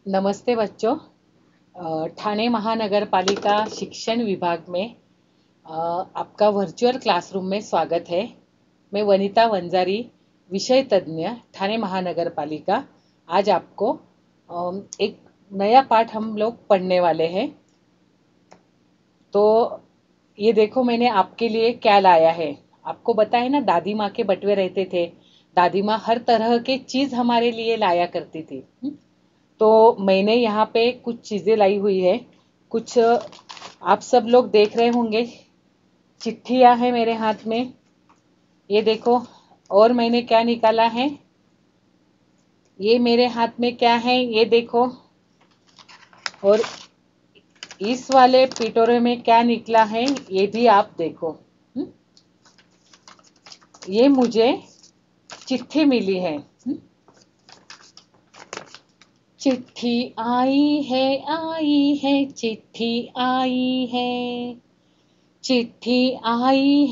नमस्ते बच्चों। ठाणे महानगर पालिका शिक्षण विभाग में आपका वर्चुअल क्लासरूम में स्वागत है। मैं वनिता वंजारी, विषय तज्ञ, ठाणे महानगर पालिका। आज आपको एक नया पाठ हम लोग पढ़ने वाले हैं। तो ये देखो, मैंने आपके लिए क्या लाया है। आपको बताया ना, दादी माँ के बटवे रहते थे। दादी माँ हर तरह के चीज़ हमारे लिए लाया करती थी। तो मैंने यहाँ पे कुछ चीज़ें लाई हुई है। कुछ आप सब लोग देख रहे होंगे, चिट्ठियाँ हैं मेरे हाथ में, ये देखो। और मैंने क्या निकाला है, ये मेरे हाथ में क्या है, ये देखो। और इस वाले पिटोरे में क्या निकला है, ये भी आप देखो। ये मुझे चिट्ठी मिली है। चिट्ठी आई है, चिट्ठी आई है, चिट्ठी आई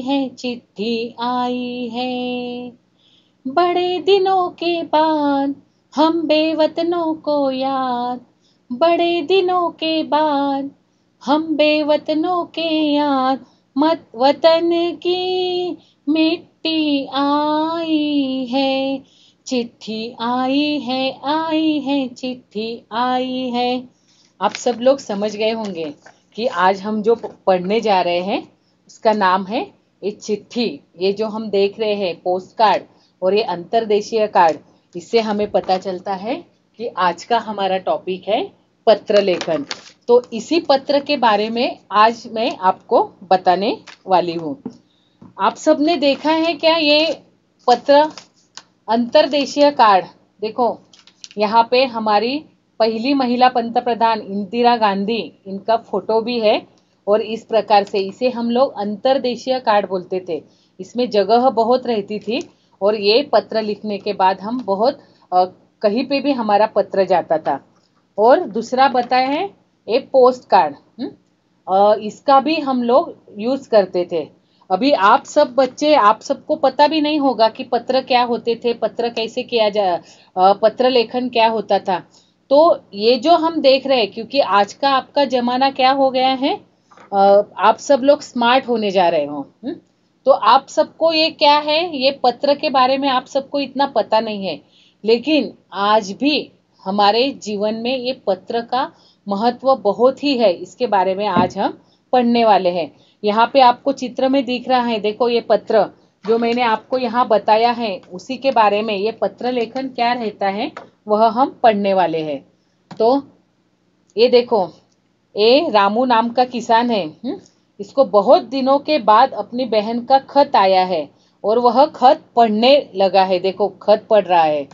है, चिट्ठी आई है। बड़े दिनों के बाद हम बेवतनों को याद, बड़े दिनों के बाद हम बेवतनों के याद, मत वतन की मिट्टी आई है। चिट्ठी आई है, चिट्ठी आई है। आप सब लोग समझ गए होंगे कि आज हम जो पढ़ने जा रहे हैं उसका नाम है ये चिट्ठी। ये जो हम देख रहे हैं पोस्ट कार्ड और ये अंतर्देशीय कार्ड, इससे हमें पता चलता है कि आज का हमारा टॉपिक है पत्र लेखन। तो इसी पत्र के बारे में आज मैं आपको बताने वाली हूँ। आप सबने देखा है क्या ये पत्र, अंतर्देशीय कार्ड? देखो, यहाँ पे हमारी पहली महिला पंतप्रधान इंदिरा गांधी, इनका फोटो भी है। और इस प्रकार से इसे हम लोग अंतर्देशीय कार्ड बोलते थे। इसमें जगह बहुत रहती थी और ये पत्र लिखने के बाद हम बहुत कहीं पे भी हमारा पत्र जाता था। और दूसरा बताया है ये पोस्ट कार्ड। इसका भी हम लोग यूज करते थे। अभी आप सब बच्चे, आप सबको पता भी नहीं होगा कि पत्र क्या होते थे, पत्र कैसे किया पत्र लेखन क्या होता था। तो ये जो हम देख रहे हैं, क्योंकि आज का आपका जमाना क्या हो गया है, आप सब लोग स्मार्ट होने जा रहे हो। तो आप सबको ये क्या है, ये पत्र के बारे में आप सबको इतना पता नहीं है, लेकिन आज भी हमारे जीवन में ये पत्र का महत्व बहुत ही है। इसके बारे में आज हम पढ़ने वाले हैं। यहाँ पे आपको चित्र में दिख रहा है, देखो ये पत्र जो मैंने आपको यहाँ बताया है, उसी के बारे में ये पत्र लेखन क्या रहता है वह हम पढ़ने वाले हैं। तो ये देखो, ये रामू नाम का किसान है। इसको बहुत दिनों के बाद अपनी बहन का खत आया है और वह खत पढ़ने लगा है। देखो, खत पढ़ रहा है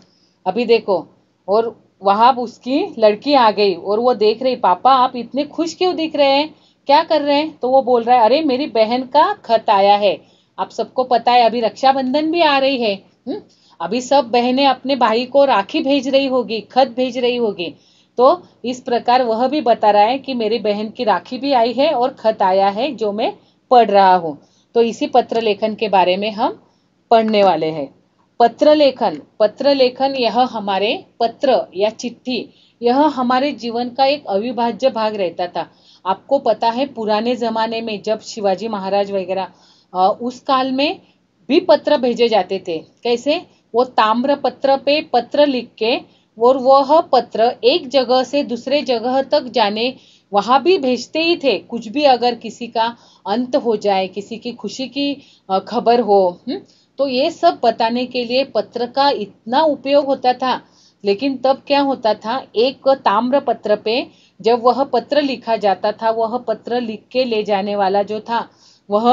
अभी, देखो। और वहां उसकी लड़की आ गई और वो देख रही, पापा आप इतने खुश क्यों दिख रहे हैं, क्या कर रहे हैं? तो वो बोल रहा है, अरे मेरी बहन का खत आया है। आप सबको पता है अभी रक्षाबंधन भी आ रही है। अभी सब बहनें अपने भाई को राखी भेज रही होगी, खत भेज रही होगी। तो इस प्रकार वह भी बता रहा है कि मेरी बहन की राखी भी आई है और खत आया है जो मैं पढ़ रहा हूँ। तो इसी पत्र लेखन के बारे में हम पढ़ने वाले हैं। पत्र लेखन, पत्र लेखन यह हमारे पत्र या चिट्ठी, यह हमारे जीवन का एक अविभाज्य भाग रहता था। आपको पता है पुराने जमाने में जब शिवाजी महाराज वगैरह उस काल में भी पत्र भेजे जाते थे। कैसे? वो ताम्र पत्र पे पत्र लिख के, और वह पत्र एक जगह से दूसरे जगह तक जाने वहां भी भेजते ही थे। कुछ भी अगर किसी का अंत हो जाए, किसी की खुशी की खबर हो, तो ये सब बताने के लिए पत्र का इतना उपयोग होता था। लेकिन तब क्या होता था, एक ताम्र पत्र पे जब वह पत्र लिखा जाता था, वह पत्र लिख के ले जाने वाला जो था, वह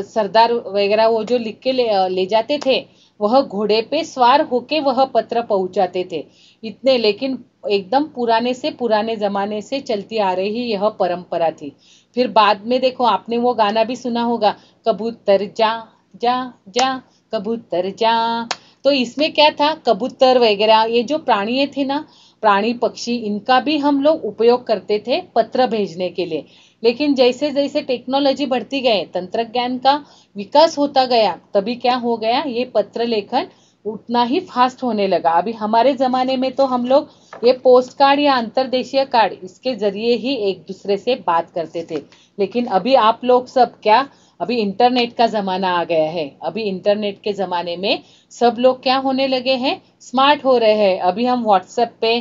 सरदार वगैरह वो जो लिख के ले जाते थे, वह घोड़े पे सवार होके वह पत्र पहुंचाते थे। इतने, लेकिन एकदम पुराने से पुराने जमाने से चलती आ रही यह परंपरा थी। फिर बाद में देखो, आपने वो गाना भी सुना होगा, कबूतर जा जा जा, कबूतर जा। तो इसमें क्या था, कबूतर वगैरह ये जो प्राणी थे ना, प्राणी पक्षी, इनका भी हम लोग उपयोग करते थे पत्र भेजने के लिए। लेकिन जैसे जैसे टेक्नोलॉजी बढ़ती गए, तंत्रज्ञान का विकास होता गया, तभी क्या हो गया, ये पत्र लेखन उतना ही फास्ट होने लगा। अभी हमारे ज़माने में तो हम लोग ये पोस्ट कार्ड या अंतर्देशीय कार्ड इसके ज़रिए ही एक दूसरे से बात करते थे, लेकिन अभी आप लोग सब क्या, अभी इंटरनेट का ज़माना आ गया है। अभी इंटरनेट के ज़माने में सब लोग क्या होने लगे हैं, स्मार्ट हो रहे हैं। अभी हम व्हाट्सएप पे,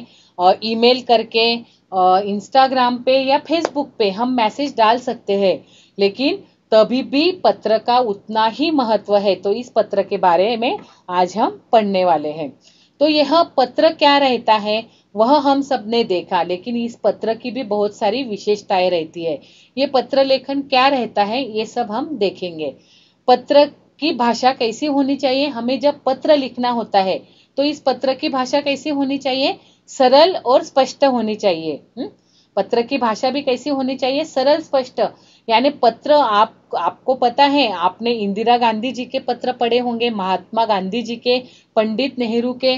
ईमेल करके, इंस्टाग्राम पे या फेसबुक पे हम मैसेज डाल सकते हैं, लेकिन तभी भी पत्र का उतना ही महत्व है। तो इस पत्र के बारे में आज हम पढ़ने वाले हैं। तो यह पत्र क्या रहता है वह हम सब ने देखा, लेकिन इस पत्र की भी बहुत सारी विशेषताएं रहती है। ये पत्र लेखन क्या रहता है ये सब हम देखेंगे। पत्र की भाषा कैसी होनी चाहिए, हमें जब पत्र लिखना होता है तो इस पत्र की भाषा कैसी होनी चाहिए, सरल और स्पष्ट होनी चाहिए। पत्र की भाषा भी कैसी होनी चाहिए, सरल स्पष्ट। यानी पत्र आपको पता है, आपने इंदिरा गांधी जी के पत्र पढ़े होंगे, महात्मा गांधी जी के, पंडित नेहरू के।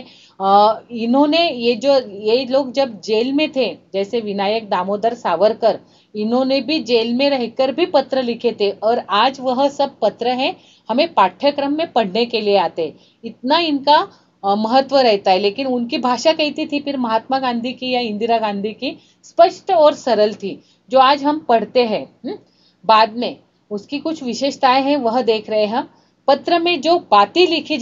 इन्होंने ये लोग जब जेल में थे, जैसे विनायक दामोदर सावरकर, इन्होंने भी जेल में रहकर भी पत्र लिखे थे, और आज वह सब पत्र हैं हमें पाठ्यक्रम में पढ़ने के लिए आते। इतना इनका महत्व रहता है। लेकिन उनकी भाषा कैसी थी फिर महात्मा गांधी की या इंदिरा गांधी की, स्पष्ट और सरल थी, जो आज हम पढ़ते हैं। बाद में उसकी कुछ विशेषताएं हैं वह देख रहे हैं हम। पत्र में जो बातें लिखी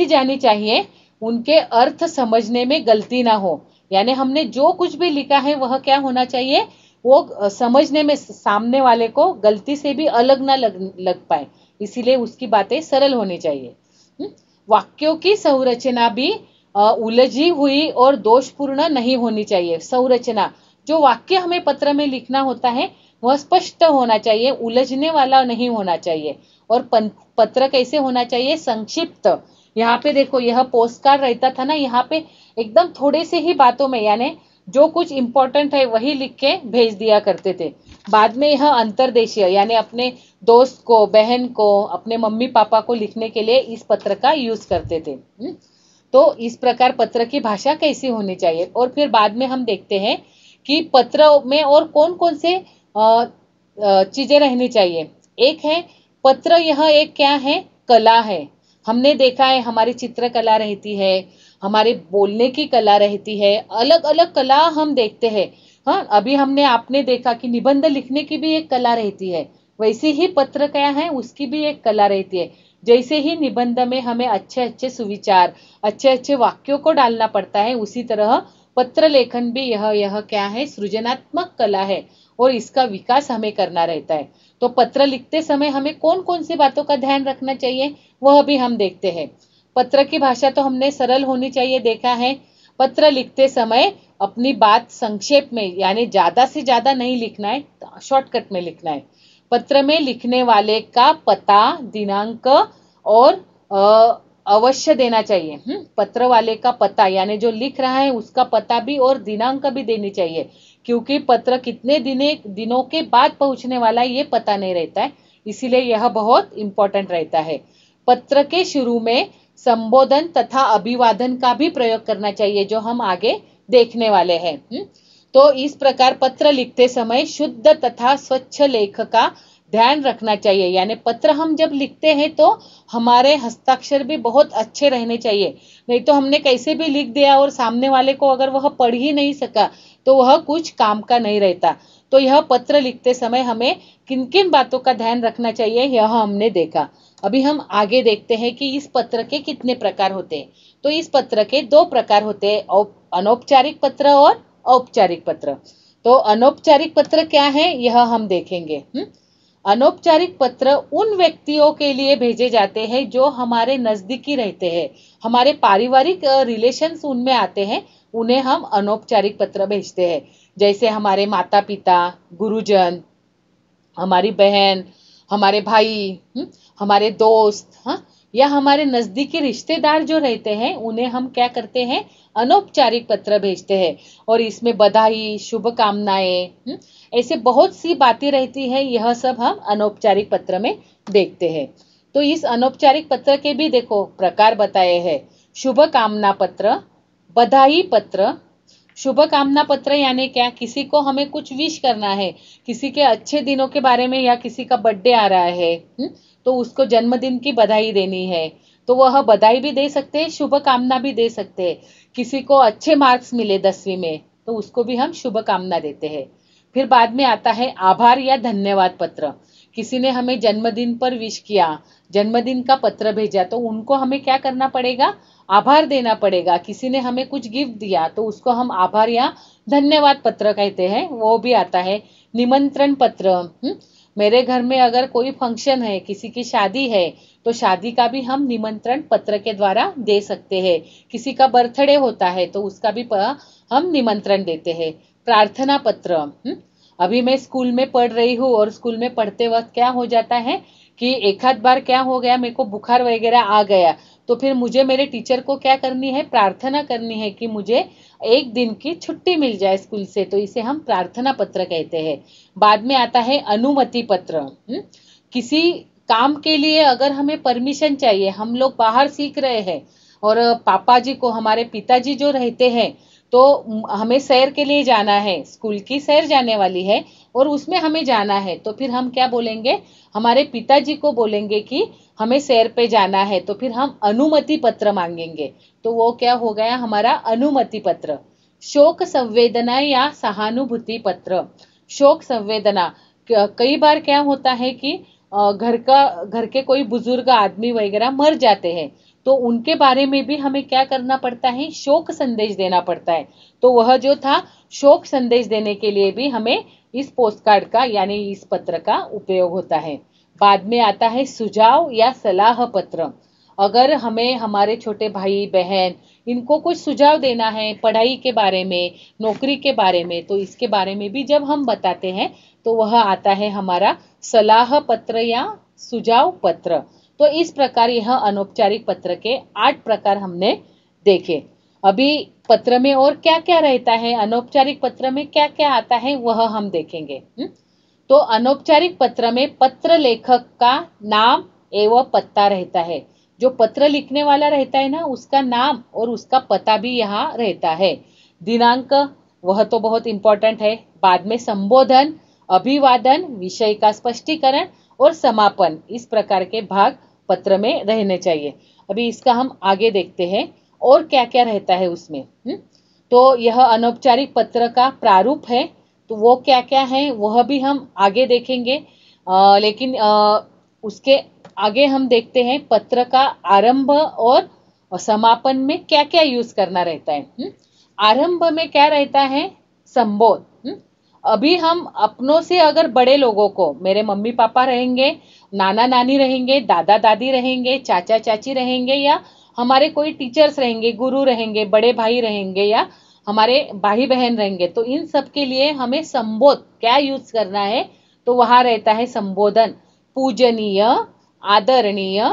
जानी चाहिए, उनके अर्थ समझने में गलती ना हो। यानी हमने जो कुछ भी लिखा है वह क्या होना चाहिए, वो समझने में सामने वाले को गलती से भी अलग ना लग पाए, इसीलिए उसकी बातें सरल होनी चाहिए। वाक्यों की संरचना भी उलझी हुई और दोषपूर्ण नहीं होनी चाहिए। संरचना, जो वाक्य हमें पत्र में लिखना होता है वह स्पष्ट होना चाहिए, उलझने वाला नहीं होना चाहिए। और पत्र कैसे होना चाहिए, संक्षिप्त। यहाँ पे देखो, यह पोस्ट कार्ड रहता था ना, यहाँ पे एकदम थोड़े से ही बातों में, यानी जो कुछ इंपॉर्टेंट है वही लिख के भेज दिया करते थे। बाद में यह अंतर्देशीय, यानी अपने दोस्त को, बहन को, अपने मम्मी पापा को लिखने के लिए इस पत्र का यूज करते थे। तो इस प्रकार पत्र की भाषा कैसी होनी चाहिए। और फिर बाद में हम देखते हैं कि पत्र में और कौन कौन से चीजें रहनी चाहिए। एक है पत्र, यह एक क्या है, कला है। हमने देखा है हमारी चित्रकला रहती है, हमारे बोलने की कला रहती है, अलग अलग कला हम देखते हैं। हाँ, अभी आपने देखा कि निबंध लिखने की भी एक कला रहती है, वैसे ही पत्र क्या है उसकी भी एक कला रहती है। जैसे ही निबंध में हमें अच्छे अच्छे सुविचार, अच्छे अच्छे वाक्यों को डालना पड़ता है, उसी तरह पत्र लेखन भी यह क्या है, सृजनात्मक कला है, और इसका विकास हमें करना रहता है। तो पत्र लिखते समय हमें कौन कौन सी बातों का ध्यान रखना चाहिए वह भी हम देखते हैं। पत्र की भाषा तो हमने सरल होनी चाहिए देखा है। पत्र लिखते समय अपनी बात संक्षेप में, यानी ज्यादा से ज्यादा नहीं लिखना है, शॉर्टकट में लिखना है। पत्र में लिखने वाले का पता, दिनांक और अवश्य देना चाहिए। पत्र वाले का पता, यानी जो लिख रहा है उसका पता भी और दिनांक भी देनी चाहिए, क्योंकि पत्र कितने दिनों के बाद पहुंचने वाला है ये पता नहीं रहता है, इसीलिए यह बहुत इंपॉर्टेंट रहता है। पत्र के शुरू में संबोधन तथा अभिवादन का भी प्रयोग करना चाहिए, जो हम आगे देखने वाले हैं। तो इस प्रकार पत्र लिखते समय शुद्ध तथा स्वच्छ लेख का ध्यान रखना चाहिए। यानी पत्र हम जब लिखते हैं तो हमारे हस्ताक्षर भी बहुत अच्छे रहने चाहिए, नहीं तो हमने कैसे भी लिख दिया और सामने वाले को अगर वह पढ़ ही नहीं सका तो वह कुछ काम का नहीं रहता। तो यह पत्र लिखते समय हमें किन किन बातों का ध्यान रखना चाहिए यह हमने देखा। अभी हम आगे देखते हैं कि इस पत्र के कितने प्रकार होते हैं। तो इस पत्र के 2 प्रकार होते हैं, अनौपचारिक पत्र और औपचारिक पत्र। तो अनौपचारिक पत्र क्या है यह हम देखेंगे। अनौपचारिक पत्र उन व्यक्तियों के लिए भेजे जाते हैं जो हमारे नजदीकी रहते हैं, हमारे पारिवारिक रिलेशंस उनमें आते हैं, उन्हें हम अनौपचारिक पत्र भेजते हैं। जैसे हमारे माता पिता, गुरुजन, हमारी बहन, हमारे भाई, हमारे दोस्त, हाँ, या हमारे नजदीकी रिश्तेदार जो रहते हैं उन्हें हम क्या करते हैं, अनौपचारिक पत्र भेजते हैं। और इसमें बधाई, शुभकामनाएं, ऐसे बहुत सी बातें रहती है, यह सब हम अनौपचारिक पत्र में देखते हैं। तो इस अनौपचारिक पत्र के भी देखो प्रकार बताए हैं। शुभकामना पत्र, बधाई पत्र। शुभकामना पत्र यानी क्या, किसी को हमें कुछ विश करना है, किसी के अच्छे दिनों के बारे में, या किसी का बर्थडे आ रहा है तो उसको जन्मदिन की बधाई देनी है, तो वह बधाई भी दे सकते हैं, शुभ कामना भी दे सकते हैं। किसी को अच्छे मार्क्स मिले 10वीं में तो उसको भी हम शुभ कामना देते हैं। फिर बाद में आता है आभार या धन्यवाद पत्र। किसी ने हमें जन्मदिन पर विश किया, जन्मदिन का पत्र भेजा, तो उनको हमें क्या करना पड़ेगा, आभार देना पड़ेगा। किसी ने हमें कुछ गिफ्ट दिया तो उसको हम आभार या धन्यवाद पत्र कहते हैं, वो भी आता है। निमंत्रण पत्र, मेरे घर में अगर कोई फंक्शन है, किसी की शादी है, तो शादी का भी हम निमंत्रण पत्र के द्वारा दे सकते हैं। किसी का बर्थडे होता है तो उसका भी हम निमंत्रण देते हैं। प्रार्थना पत्र, अभी मैं स्कूल में पढ़ रही हूँ और स्कूल में पढ़ते वक्त क्या हो जाता है कि एक आध बार क्या हो गया, मेरे को बुखार वगैरह आ गया, तो फिर मुझे मेरे टीचर को क्या करनी है, प्रार्थना करनी है कि मुझे एक दिन की छुट्टी मिल जाए स्कूल से, तो इसे हम प्रार्थना पत्र कहते हैं। बाद में आता है अनुमति पत्र। किसी काम के लिए अगर हमें परमिशन चाहिए, हम लोग बाहर सीख रहे हैं और पापा जी को, हमारे पिताजी जो रहते हैं, तो हमें सैर के लिए जाना है, स्कूल की सैर जाने वाली है और उसमें हमें जाना है, तो फिर हम क्या बोलेंगे, हमारे पिताजी को बोलेंगे कि हमें सैर पे जाना है, तो फिर हम अनुमति पत्र मांगेंगे, तो वो क्या हो गया, हमारा अनुमति पत्र। शोक संवेदना या सहानुभूति पत्र। शोक संवेदना, कई बार क्या होता है कि घर के कोई बुजुर्ग आदमी वगैरह मर जाते हैं, तो उनके बारे में भी हमें क्या करना पड़ता है, शोक संदेश देना पड़ता है। तो वह जो था, शोक संदेश देने के लिए भी हमें इस पोस्ट कार्ड का यानी इस पत्र का उपयोग होता है। बाद में आता है सुझाव या सलाह पत्र। अगर हमें हमारे छोटे भाई बहन इनको कुछ सुझाव देना है पढ़ाई के बारे में, नौकरी के बारे में, तो इसके बारे में भी जब हम बताते हैं तो वह आता है हमारा सलाह पत्र या सुझाव पत्र। तो इस प्रकार यह अनौपचारिक पत्र के 8 प्रकार हमने देखे। अभी पत्र में और क्या क्या रहता है, अनौपचारिक पत्र में क्या क्या आता है, वह हम देखेंगे। तो अनौपचारिक पत्र में पत्र लेखक का नाम एवं पता रहता है। जो पत्र लिखने वाला रहता है ना, उसका नाम और उसका पता भी यहाँ रहता है। दिनांक, वह तो बहुत इंपॉर्टेंट है। बाद में संबोधन, अभिवादन, विषय का स्पष्टीकरण और समापन, इस प्रकार के भाग पत्र में रहने चाहिए। अभी इसका हम आगे देखते हैं और क्या क्या रहता है उसमें। तो यह अनौपचारिक पत्र का प्रारूप है, तो वो क्या क्या है वह भी हम आगे देखेंगे। लेकिन उसके आगे हम देखते हैं पत्र का आरंभ और समापन में क्या क्या यूज करना रहता है। आरंभ में क्या रहता है, संबोध। अभी हम अपनों से अगर बड़े लोगों को, मेरे मम्मी पापा रहेंगे, नाना नानी रहेंगे, दादा दादी रहेंगे, चाचा चाची रहेंगे, या हमारे कोई टीचर्स रहेंगे, गुरु रहेंगे, बड़े भाई रहेंगे, या हमारे भाई बहन रहेंगे, तो इन सब के लिए हमें संबोध क्या यूज करना है, तो वहां रहता है संबोधन। पूजनीय, आदरणीय,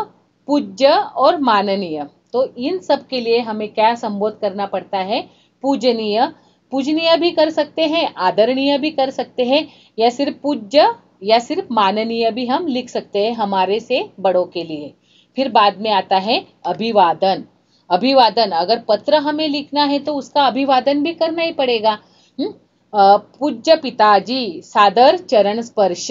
पूज्य और माननीय। तो इन सब के लिए हमें क्या संबोध करना पड़ता है, पूजनीय। पूजनीय भी कर सकते हैं, आदरणीय भी कर सकते हैं, या सिर्फ पूज्य या सिर्फ माननीय भी हम लिख सकते हैं हमारे से बड़ों के लिए। फिर बाद में आता है अभिवादन। अभिवादन, अगर पत्र हमें लिखना है तो उसका अभिवादन भी करना ही पड़ेगा। पूज्य पिताजी, सादर चरण स्पर्श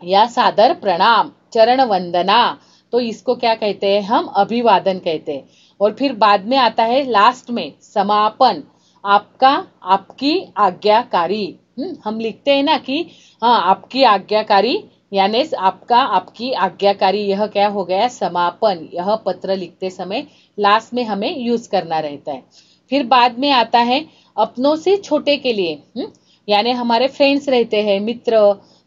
या सादर प्रणाम, चरण वंदना, तो इसको क्या कहते हैं, हम अभिवादन कहते हैं। और फिर बाद में आता है लास्ट में समापन, आपका, आपकी आज्ञाकारी। हम लिखते हैं ना कि हाँ आपकी आज्ञाकारी, यानी आपका, आपकी आज्ञाकारी, यह क्या हो गया, समापन। यह पत्र लिखते समय लास्ट में हमें यूज करना रहता है। फिर बाद में आता है अपनों से छोटे के लिए, यानी हमारे फ्रेंड्स रहते हैं, मित्र,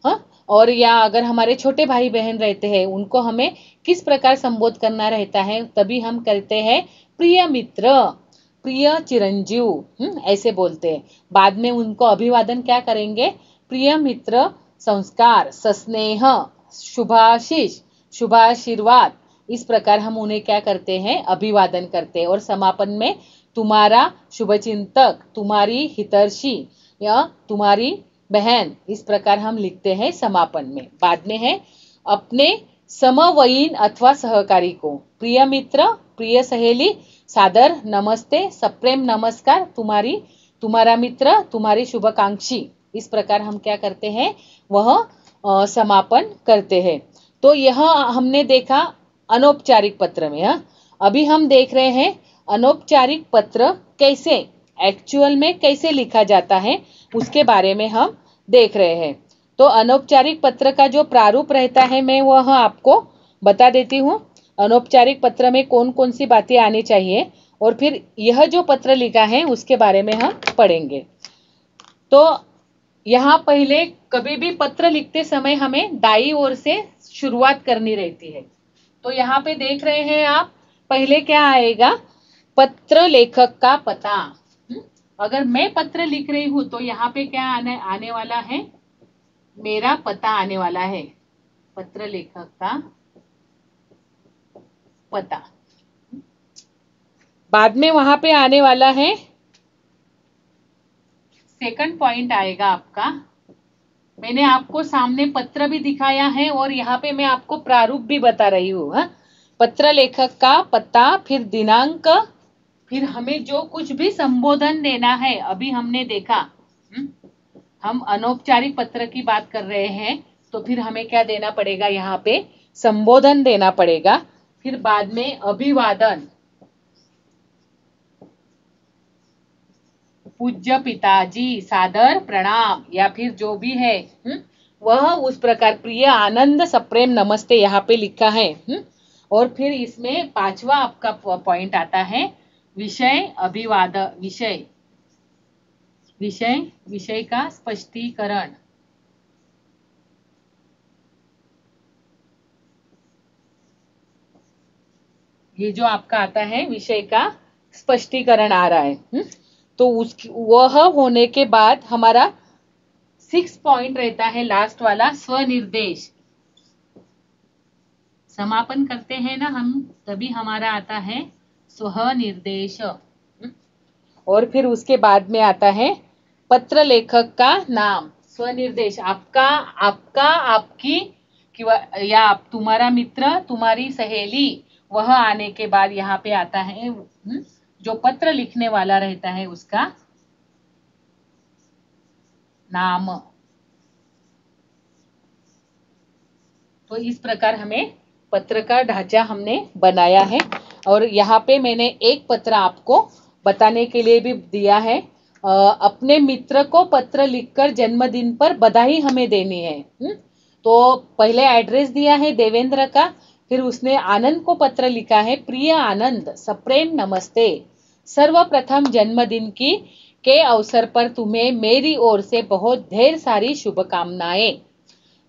हाँ, और या अगर हमारे छोटे भाई बहन रहते हैं, उनको हमें किस प्रकार संबोध करना रहता है, तभी हम करते हैं प्रिय मित्र, प्रिय चिरंजीव, ऐसे बोलते हैं। बाद में उनको अभिवादन क्या करेंगे, प्रिय मित्र, संस्कार, सस्नेह, शुभाशीष, शुभाशीर्वाद, इस प्रकार हम उन्हें क्या करते हैं, अभिवादन करते हैं। और समापन में तुम्हारा शुभचिंतक, तुम्हारी हितैषी या तुम्हारी बहन, इस प्रकार हम लिखते हैं समापन में। बाद में है अपने समवयीन अथवा सहकारी को, प्रिय मित्र, प्रिय सहेली, सादर नमस्ते, सप्रेम नमस्कार, तुम्हारी, तुम्हारा मित्र, तुम्हारी शुभकांक्षी, इस प्रकार हम क्या करते हैं, वह समापन करते हैं। तो यह हमने देखा अनौपचारिक पत्र में। हाँ, अभी हम देख रहे हैं अनौपचारिक पत्र कैसे एक्चुअल में कैसे लिखा जाता है, उसके बारे में हम देख रहे हैं। तो अनौपचारिक पत्र का जो प्रारूप रहता है मैं वह आपको बता देती हूँ। अनौपचारिक पत्र में कौन कौन सी बातें आनी चाहिए और फिर यह जो पत्र लिखा है उसके बारे में हम पढ़ेंगे। तो यहाँ पहले कभी भी पत्र लिखते समय हमें दाईं ओर से शुरुआत करनी रहती है। तो यहाँ पे देख रहे हैं आप, पहले क्या आएगा, पत्र लेखक का पता। अगर मैं पत्र लिख रही हूं तो यहाँ पे क्या आने वाला है, मेरा पता आने वाला है, पत्र लेखक का पता। बाद में वहां पे आने वाला है, सेकंड पॉइंट आएगा आपका, मैंने आपको सामने पत्र भी दिखाया है और यहाँ पे मैं आपको प्रारूप भी बता रही हूँ। हाँ, पत्र लेखक का पता, फिर दिनांक, फिर हमें जो कुछ भी संबोधन देना है। अभी हमने देखा हम अनौपचारिक पत्र की बात कर रहे हैं, तो फिर हमें क्या देना पड़ेगा, यहाँ पे संबोधन देना पड़ेगा। फिर बाद में अभिवादन, पूज्य पिताजी, सादर प्रणाम, या फिर जो भी है वह उस प्रकार, प्रिय आनंद सप्रेम नमस्ते यहाँ पे लिखा है। और फिर इसमें पांचवा आपका पॉइंट आता है विषय, अभिवादन, विषय, विषय, विषय का स्पष्टीकरण। ये जो आपका आता है विषय का स्पष्टीकरण आ रहा है। तो वह होने के बाद हमारा 6 पॉइंट रहता है लास्ट वाला, स्वनिर्देश। समापन करते हैं ना हम, तभी हमारा आता है स्वनिर्देश। और फिर उसके बाद में आता है पत्र लेखक का नाम, स्वनिर्देश, आपका, आपका, आपकी, या आप, तुम्हारा मित्र, तुम्हारी सहेली, वह आने के बाद यहाँ पे आता है जो पत्र लिखने वाला रहता है उसका नाम। तो इस प्रकार हमें पत्र का ढांचा हमने बनाया है। और यहाँ पे मैंने एक पत्र आपको बताने के लिए भी दिया है, अपने मित्र को पत्र लिखकर जन्मदिन पर बधाई हमें देनी है। तो पहले एड्रेस दिया है देवेंद्र का, फिर उसने आनंद को पत्र लिखा है, प्रिय आनंद, सप्रेम नमस्ते, सर्वप्रथम जन्मदिन की के अवसर पर तुम्हें मेरी ओर से बहुत ढेर सारी शुभकामनाएं।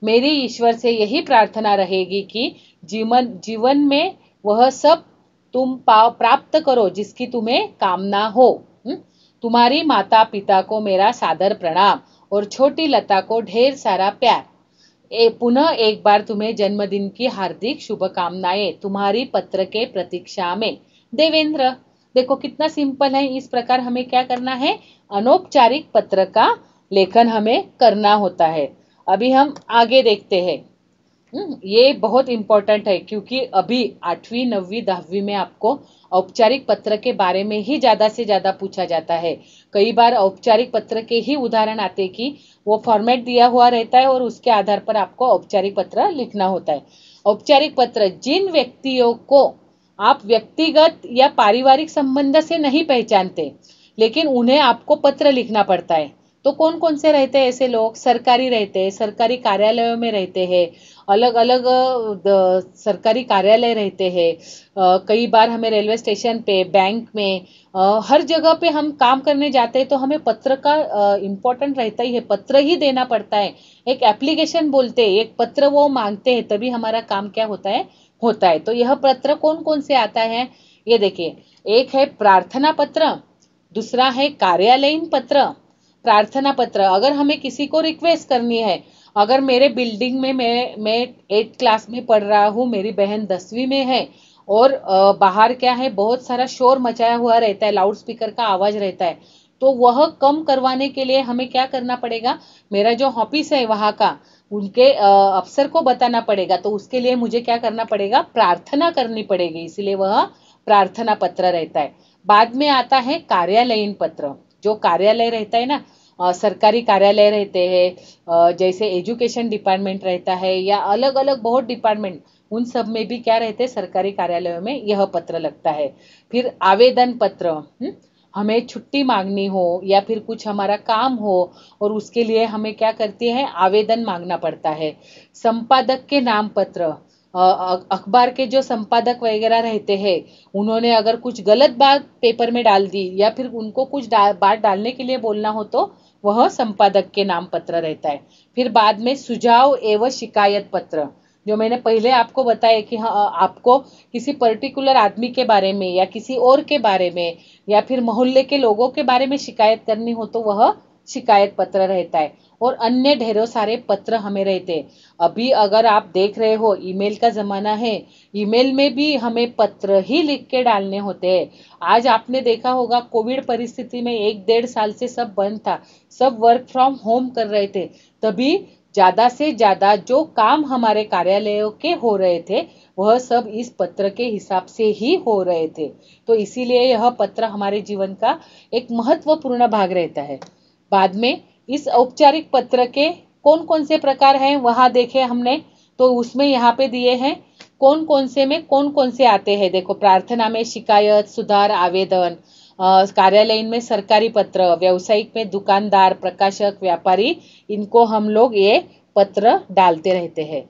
मेरी ईश्वर से यही प्रार्थना रहेगी कि जीवन में वह सब तुम प्राप्त करो जिसकी तुम्हें कामना हो। तुम्हारी माता पिता को मेरा सादर प्रणाम और छोटी लता को ढेर सारा प्यार। पुनः एक बार तुम्हें जन्मदिन की हार्दिक शुभकामनाएं, तुम्हारी पत्र के प्रतीक्षा में, देवेंद्र। देखो कितना सिंपल है। इस प्रकार हमें क्या करना है, अनौपचारिक पत्र का लेखन हमें करना होता है। अभी हम आगे देखते हैं। ये बहुत इंपॉर्टेंट है क्योंकि अभी 8वीं 9वीं 10वीं में आपको औपचारिक पत्र के बारे में ही ज्यादा से ज्यादा पूछा जाता है। कई बार औपचारिक पत्र के ही उदाहरण आते कि वो फॉर्मेट दिया हुआ रहता है और उसके आधार पर आपको औपचारिक पत्र लिखना होता है। औपचारिक पत्र जिन व्यक्तियों को आप व्यक्तिगत या पारिवारिक संबंध से नहीं पहचानते लेकिन उन्हें आपको पत्र लिखना पड़ता है, तो कौन कौन से रहते हैं ऐसे लोग, सरकारी रहते हैं, सरकारी कार्यालयों में रहते हैं, अलग अलग सरकारी कार्यालय रहते हैं, कई बार हमें रेलवे स्टेशन पे, बैंक में, हर जगह पे हम काम करने जाते हैं तो हमें पत्र का इम्पोर्टेंट रहता ही है, पत्र ही देना पड़ता है। एक एप्लीकेशन बोलते हैं, एक पत्र वो मांगते हैं तभी हमारा काम क्या होता है। तो यह पत्र कौन कौन से आता है, ये देखिए, एक है प्रार्थना पत्र, दूसरा है कार्यालयीन पत्र। प्रार्थना पत्र, अगर हमें किसी को रिक्वेस्ट करनी है, अगर मेरे बिल्डिंग में मैं 8th क्लास में पढ़ रहा हूँ, मेरी बहन 10वीं में है और बाहर क्या है, बहुत सारा शोर मचाया हुआ रहता है, लाउड स्पीकर का आवाज रहता है, तो वह कम करवाने के लिए हमें क्या करना पड़ेगा, मेरा जो ऑफिस है वहां का उनके अफसर को बताना पड़ेगा। तो उसके लिए मुझे क्या करना पड़ेगा, प्रार्थना करनी पड़ेगी, इसलिए वह प्रार्थना पत्र रहता है। बाद में आता है कार्यालयीन पत्र। जो कार्यालय रहता है ना, सरकारी कार्यालय रहते हैं, जैसे एजुकेशन डिपार्टमेंट रहता है या अलग अलग बहुत डिपार्टमेंट, उन सब में भी क्या रहते हैं, सरकारी कार्यालयों में यह पत्र लगता है। फिर आवेदन पत्र, हमें छुट्टी मांगनी हो या फिर कुछ हमारा काम हो और उसके लिए हमें क्या करते हैं, आवेदन मांगना पड़ता है। संपादक के नाम पत्र, अखबार के जो संपादक वगैरह रहते हैं, उन्होंने अगर कुछ गलत बात पेपर में डाल दी या फिर उनको कुछ बात डालने के लिए बोलना हो तो वह संपादक के नाम पत्र रहता है। फिर बाद में सुझाव एवं शिकायत पत्र, जो मैंने पहले आपको बताया कि हाँ, आपको किसी पर्टिकुलर आदमी के बारे में या किसी और के बारे में या फिर मोहल्ले के लोगों के बारे में शिकायत करनी हो तो वह शिकायत पत्र रहता है। और अन्य ढेरों सारे पत्र हमें रहते हैं। अभी अगर आप देख रहे हो ईमेल का जमाना है, ईमेल में भी हमें पत्र ही लिख के डालने होते हैं। आज आपने देखा होगा कोविड परिस्थिति में 1-1.5 साल से सब बंद था, सब वर्क फ्रॉम होम कर रहे थे, तभी ज्यादा से ज्यादा जो काम हमारे कार्यालयों के हो रहे थे वह सब इस पत्र के हिसाब से ही हो रहे थे। तो इसीलिए यह पत्र हमारे जीवन का एक महत्वपूर्ण भाग रहता है। बाद में इस औपचारिक पत्र के कौन कौन से प्रकार हैं वहां देखे हमने, तो उसमें यहाँ पे दिए हैं कौन कौन से में कौन कौन से आते हैं। देखो, प्रार्थना में शिकायत, सुधार, आवेदन, कार्यालय में सरकारी पत्र, व्यावसायिक में दुकानदार, प्रकाशक, व्यापारी, इनको हम लोग ये पत्र डालते रहते हैं।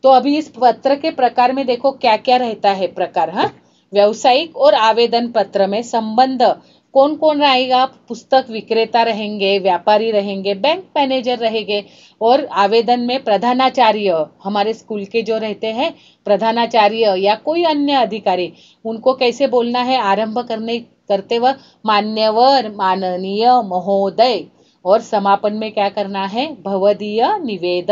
तो अभी इस पत्र के प्रकार में देखो क्या क्या रहता है प्रकार। हाँ, व्यावसायिक और आवेदन पत्र में संबंध कौन कौन रहेगा, पुस्तक विक्रेता रहेंगे, व्यापारी रहेंगे, बैंक मैनेजर रहेंगे। और आवेदन में प्रधानाचार्य, हमारे स्कूल के जो रहते हैं प्रधानाचार्य या कोई अन्य अधिकारी, उनको कैसे बोलना है आरंभ करते वक्त, मान्यवर, माननीय, महोदय। और समापन में क्या करना है, भवदीय निवेद।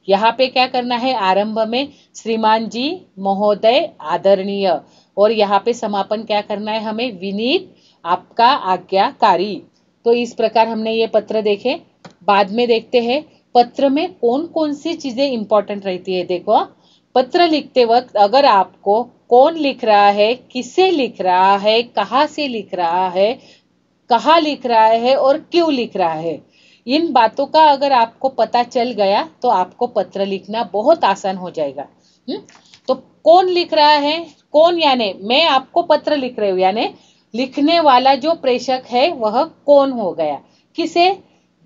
यहाँ पे क्या करना है, आरंभ में श्रीमान जी, महोदय, आदरणीय। और यहाँ पे समापन क्या करना है हमें, विनीत, आपका आज्ञाकारी। तो इस प्रकार हमने ये पत्र देखे। बाद में देखते हैं पत्र में कौन कौन सी चीजें इंपॉर्टेंट रहती है। देखो, पत्र लिखते वक्त अगर आपको कौन लिख रहा है, किसे लिख रहा है, कहाँ से लिख रहा है, कहाँ लिख रहा है और क्यों लिख रहा है, इन बातों का अगर आपको पता चल गया तो आपको पत्र लिखना बहुत आसान हो जाएगा। तो कौन लिख रहा है, कौन यानी मैं आपको पत्र लिख रही हूँ, यानी लिखने वाला जो प्रेषक है वह कौन हो गया, किसे,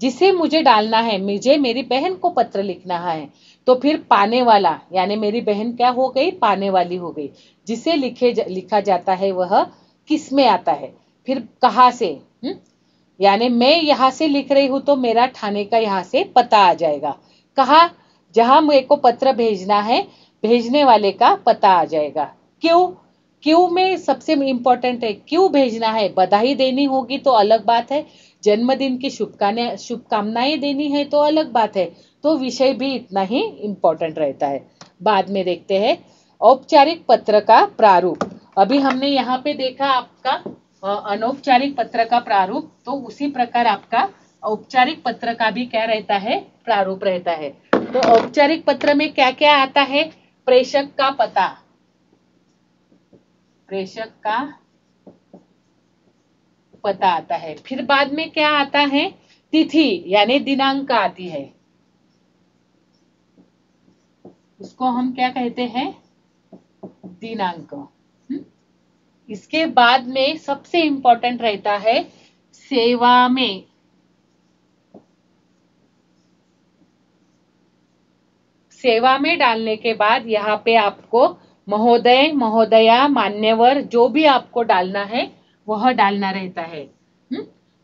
जिसे मुझे डालना है, मुझे मेरी बहन को पत्र लिखना है। तो फिर पाने वाला, यानी मेरी बहन क्या हो गई, पाने वाली हो गई। जिसे लिखा जाता है वह किस में आता है। फिर कहाँ से, यानी मैं यहाँ से लिख रही हूँ तो मेरा ठाणे का यहाँ से पता आ जाएगा। कहाँ, जहां मेरे को पत्र भेजना है, भेजने वाले का पता आ जाएगा। क्यों, क्यों में सबसे इंपॉर्टेंट है, क्यों भेजना है। बधाई देनी होगी तो अलग बात है, जन्मदिन की शुभकामनाएं देनी है तो अलग बात है। तो विषय भी इतना ही इंपॉर्टेंट रहता है। बाद में देखते हैं औपचारिक पत्र का प्रारूप। अभी हमने यहाँ पे देखा आपका अनौपचारिक पत्र का प्रारूप, तो उसी प्रकार आपका औपचारिक पत्र का भी क्या रहता है, प्रारूप रहता है। तो औपचारिक पत्र में क्या क्या आता है, प्रेषक का पता, प्रेषक का पता आता है। फिर बाद में क्या आता है, तिथि यानी दिनांक आती है, उसको हम क्या कहते हैं, दिनांक। इसके बाद में सबसे इंपॉर्टेंट रहता है सेवा में, सेवा में डालने के बाद यहाँ पे आपको महोदय, महोदया, मान्यवर, जो भी आपको डालना है वह डालना रहता है।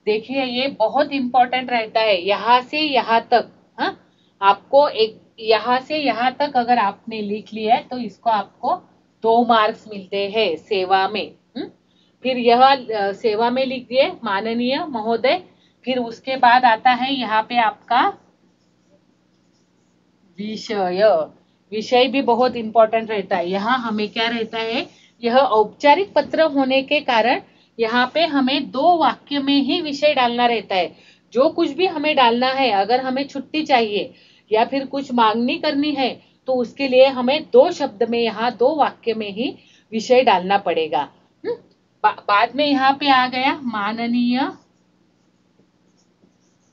देखिए ये बहुत इंपॉर्टेंट रहता है, यहाँ से यहाँ तक। हाँ, आपको एक यहाँ से यहाँ तक अगर आपने लिख लिया है तो इसको आपको 2 मार्क्स मिलते हैं सेवा में। फिर यह सेवा में लिख दिए माननीय, महोदय। फिर उसके बाद आता है यहाँ पे आपका विषय, विषय भी बहुत इंपॉर्टेंट रहता है। यहाँ हमें क्या रहता है, यह औपचारिक पत्र होने के कारण यहाँ पे हमें 2 वाक्य में ही विषय डालना रहता है। जो कुछ भी हमें डालना है, अगर हमें छुट्टी चाहिए या फिर कुछ मांगनी करनी है तो उसके लिए हमें 2 शब्द में, यहाँ 2 वाक्य में ही विषय डालना पड़ेगा। बाद में यहाँ पे आ गया माननीय,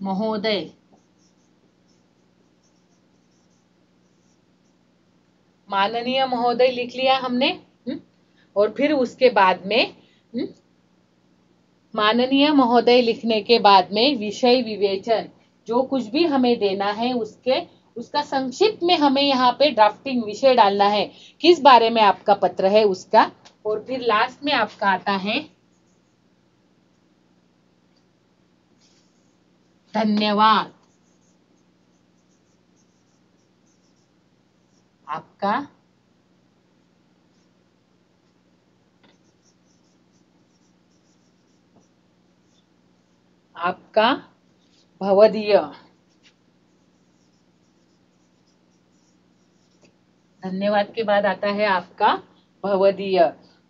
महोदय, माननीय महोदय लिख लिया हमने। और फिर उसके बाद में माननीय महोदय लिखने के बाद में विषय विवेचन, जो कुछ भी हमें देना है उसका संक्षिप्त में हमें यहाँ पे ड्राफ्टिंग विषय डालना है, किस बारे में आपका पत्र है उसका। और फिर लास्ट में आपका आता है धन्यवाद। आपका भवदीय। धन्यवाद के बाद आता है आपका भवदीय।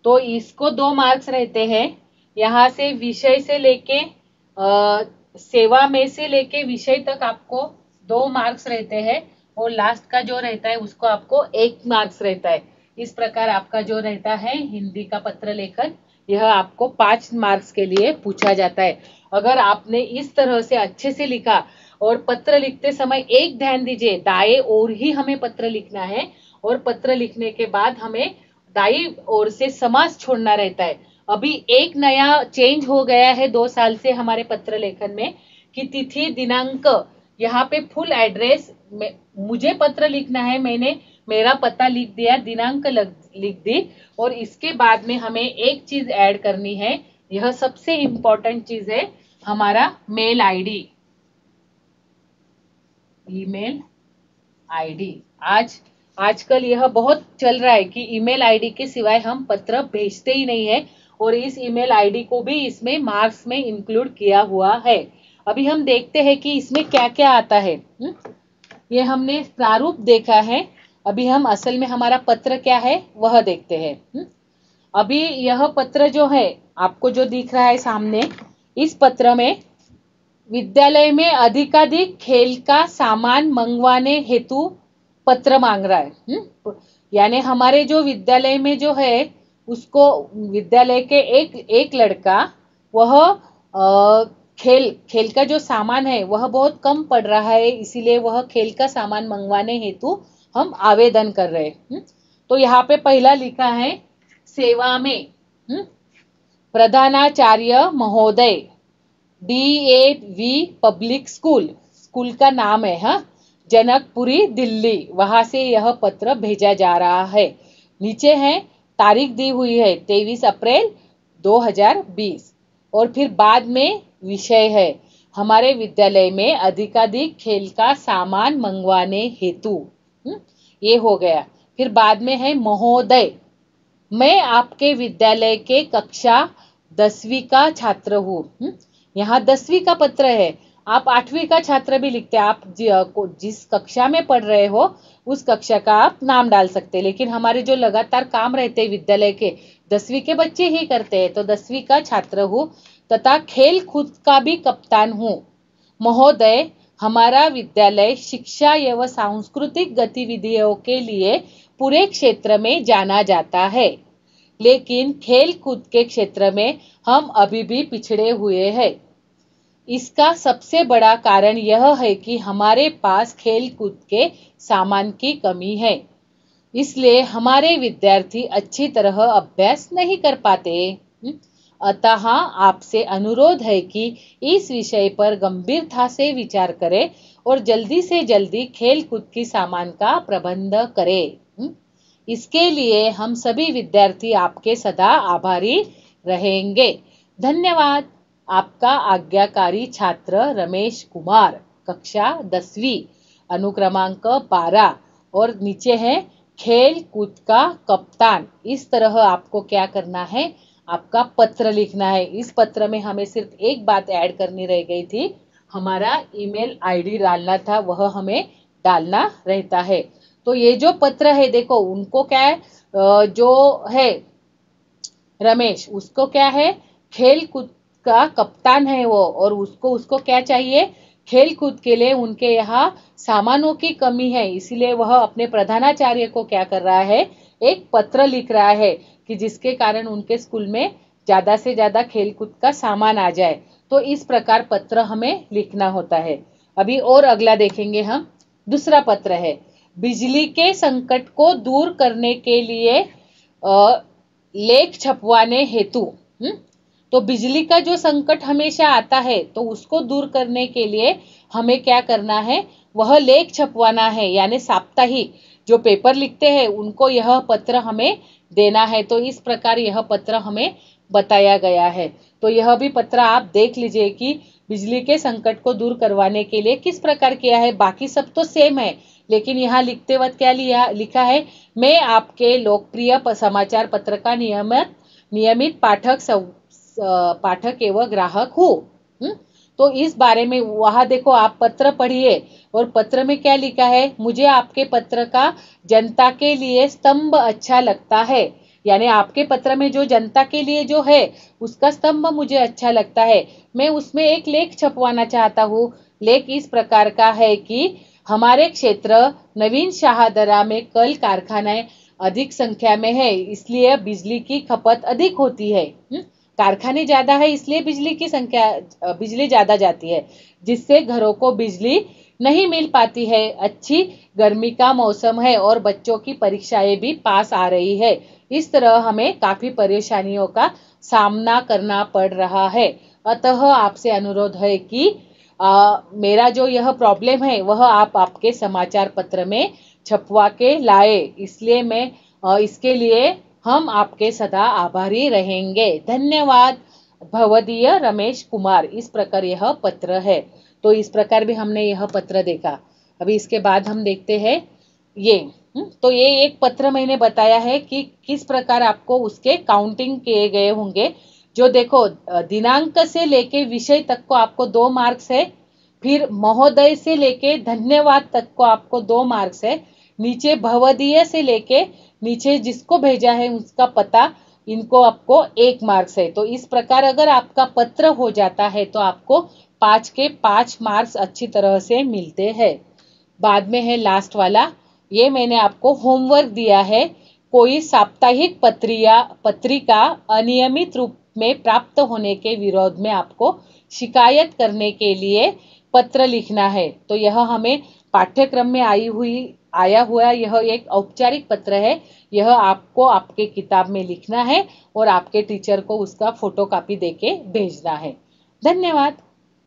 तो इसको 2 मार्क्स रहते हैं। यहाँ से विषय से लेके सेवा में से लेके विषय तक आपको 2 मार्क्स रहते हैं, और लास्ट का जो रहता है उसको आपको 1 मार्क्स रहता है। इस प्रकार आपका जो रहता है हिंदी का पत्र लेखन, यह आपको 5 मार्क्स के लिए पूछा जाता है। अगर आपने इस तरह से अच्छे से लिखा, और पत्र लिखते समय एक ध्यान दीजिए, दाएं ओर ही हमें पत्र लिखना है, और पत्र लिखने के बाद हमें दाई ओर से समास छोड़ना रहता है। अभी एक नया चेंज हो गया है 2 साल से हमारे पत्र लेखन में, कि तिथि दिनांक, यहाँ पे फुल एड्रेस मुझे पत्र लिखना है, मैंने मेरा पता लिख दिया, दिनांक लिख दी, और इसके बाद में हमें एक चीज ऐड करनी है। यह सबसे इंपॉर्टेंट चीज है, हमारा मेल आईडी, ईमेल आईडी। आजकल यह बहुत चल रहा है कि ईमेल आईडी के सिवाय हम पत्र भेजते ही नहीं है, और इस ईमेल आईडी को भी इसमें मार्क्स में इंक्लूड किया हुआ है। अभी हम देखते हैं कि इसमें क्या क्या आता है। ये हमने प्रारूप देखा है, अभी हम असल में हमारा पत्र क्या है वह देखते हैं। अभी यह पत्र जो है आपको जो दिख रहा है सामने, इस पत्र में विद्यालय में अधिकाधिक खेल का सामान मंगवाने हेतु पत्र मांग रहा है। यानी हमारे जो विद्यालय में जो है, उसको विद्यालय के एक लड़का, वह खेल का जो सामान है वह बहुत कम पड़ रहा है, इसीलिए वह खेल का सामान मंगवाने हेतु हम आवेदन कर रहे हैं। तो यहाँ पे पहला लिखा है, सेवा में प्रधानाचार्य महोदय, DAV पब्लिक स्कूल का नाम है, हाँ, जनकपुरी दिल्ली, वहां से यह पत्र भेजा जा रहा है। नीचे है तारीख दी हुई है 23 अप्रैल 2020, और फिर बाद में विषय है हमारे विद्यालय में अधिकाधिक खेल का सामान मंगवाने हेतु, ये हो गया। फिर बाद में है महोदय, मैं आपके विद्यालय के कक्षा 10वीं का छात्र हूँ। यहाँ 10वीं का पत्र है, आप 8वीं का छात्र भी लिखते हैं, आप जिस कक्षा में पढ़ रहे हो उस कक्षा का आप नाम डाल सकते हैं, लेकिन हमारे जो लगातार काम रहते हैं विद्यालय के 10वीं के बच्चे ही करते हैं, तो 10वीं का छात्र हूँ तथा खेल कूद का भी कप्तान हूँ। महोदय, हमारा विद्यालय शिक्षा एवं सांस्कृतिक गतिविधियों के लिए पूरे क्षेत्र में जाना जाता है, लेकिन खेल कूद के क्षेत्र में हम अभी भी पिछड़े हुए हैं। इसका सबसे बड़ा कारण यह है कि हमारे पास खेल कूद के सामान की कमी है, इसलिए हमारे विद्यार्थी अच्छी तरह अभ्यास नहीं कर पाते। अतः आपसे अनुरोध है कि इस विषय पर गंभीरता से विचार करें और जल्दी से जल्दी खेल कूद की सामान का प्रबंध करें। इसके लिए हम सभी विद्यार्थी आपके सदा आभारी रहेंगे। धन्यवाद। आपका आज्ञाकारी छात्र रमेश कुमार, कक्षा 10वीं, अनुक्रमांक 12, और नीचे है खेल कूद का कप्तान। इस तरह आपको क्या करना है, आपका पत्र लिखना है। इस पत्र में हमें सिर्फ एक बात ऐड करनी रह गई थी, हमारा ईमेल आईडी डालना था, वह हमें डालना रहता है। तो ये जो पत्र है देखो, उनको क्या है, जो है रमेश, उसको क्या है, खेल कूद का कप्तान है वो, और उसको क्या चाहिए, खेल कूद के लिए उनके यहाँ सामानों की कमी है, इसीलिए वह अपने प्रधानाचार्य को क्या कर रहा है, एक पत्र लिख रहा है कि जिसके कारण उनके स्कूल में ज्यादा से ज्यादा खेल कूद का सामान आ जाए। तो इस प्रकार पत्र हमें लिखना होता है। अभी और अगला देखेंगे हम। दूसरा पत्र है, बिजली के संकट को दूर करने के लिए लेख छपवाने हेतु। तो बिजली का जो संकट हमेशा आता है तो उसको दूर करने के लिए हमें क्या करना है, वह लेख छपवाना है, यानी साप्ताहिक जो पेपर लिखते हैं उनको यह पत्र हमें देना है। तो इस प्रकार यह पत्र हमें बताया गया है। तो यह भी पत्र आप देख लीजिए कि बिजली के संकट को दूर करवाने के लिए किस प्रकार किया है। बाकी सब तो सेम है, लेकिन यहाँ लिखते वक्त क्या लिखा है, मैं आपके लोकप्रिय समाचार पत्र का नियमित पाठक एवं ग्राहक हूँ। तो इस बारे में वहां देखो, आप पत्र पढ़िए और पत्र में क्या लिखा है, मुझे आपके पत्र का जनता के लिए स्तंभ अच्छा लगता है, यानी आपके पत्र में जो जनता के लिए जो है उसका स्तंभ मुझे अच्छा लगता है। मैं उसमें एक लेख छपवाना चाहता हूँ। लेख इस प्रकार का है कि हमारे क्षेत्र नवीन शाहदरा में कल कारखाने अधिक संख्या में है, इसलिए बिजली की खपत अधिक होती है। कारखाने ज्यादा है इसलिए बिजली ज्यादा जाती है, जिससे घरों को बिजली नहीं मिल पाती है। अच्छी गर्मी का मौसम है और बच्चों की परीक्षाएं भी पास आ रही है। इस तरह हमें काफी परेशानियों का सामना करना पड़ रहा है। अतः आपसे अनुरोध है कि मेरा जो यह प्रॉब्लम है वह आप आपके समाचार पत्र में छपवा के लाए, इसलिए मैं इसके लिए हम आपके सदा आभारी रहेंगे। धन्यवाद। भवदीय रमेश कुमार। इस प्रकार यह पत्र है। तो इस प्रकार भी हमने यह पत्र देखा। अभी इसके बाद हम देखते हैं ये। तो ये एक पत्र मैंने बताया है कि किस प्रकार आपको उसके काउंटिंग किए गए होंगे। जो देखो, दिनांक से लेके विषय तक को आपको 2 मार्क्स है, फिर महोदय से लेके धन्यवाद तक को आपको 2 मार्क्स है, नीचे भवदीय से लेके नीचे जिसको भेजा है उसका पता, इनको आपको 1 मार्क्स है। तो इस प्रकार अगर आपका पत्र हो जाता है तो आपको 5 के 5 मार्क्स अच्छी तरह से मिलते हैं। बाद में है लास्ट वाला, ये मैंने आपको होमवर्क दिया है। कोई साप्ताहिक पत्रिका अनियमित रूप में प्राप्त होने के विरोध में आपको शिकायत करने के लिए पत्र लिखना है। तो यह हमें पाठ्यक्रम में आया हुआ यह एक औपचारिक पत्र है। यह आपको आपके किताब में लिखना है और आपके टीचर को उसका फोटोकॉपी देके भेजना है। धन्यवाद।